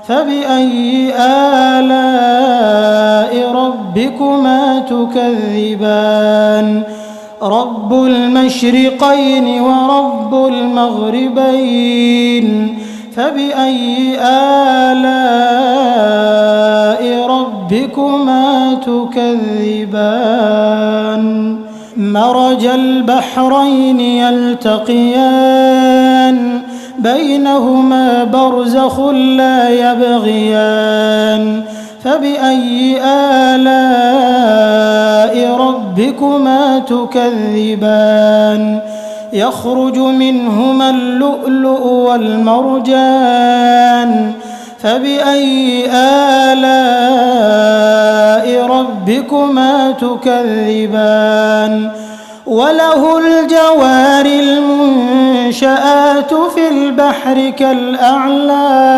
فبأي آلاء ربكما تكذبان رب المشرقين ورب المغربين فبأي آلاء ربكما تكذبان مرج البحرين يلتقيان بينهما برزخ لا يبغيان فبأي آلاء ربكما تكذبان يخرج منهما اللؤلؤ والمرجان فبأي آلاء ربكما تكذبان وله الجوار المنشآت في البحر كالأعلام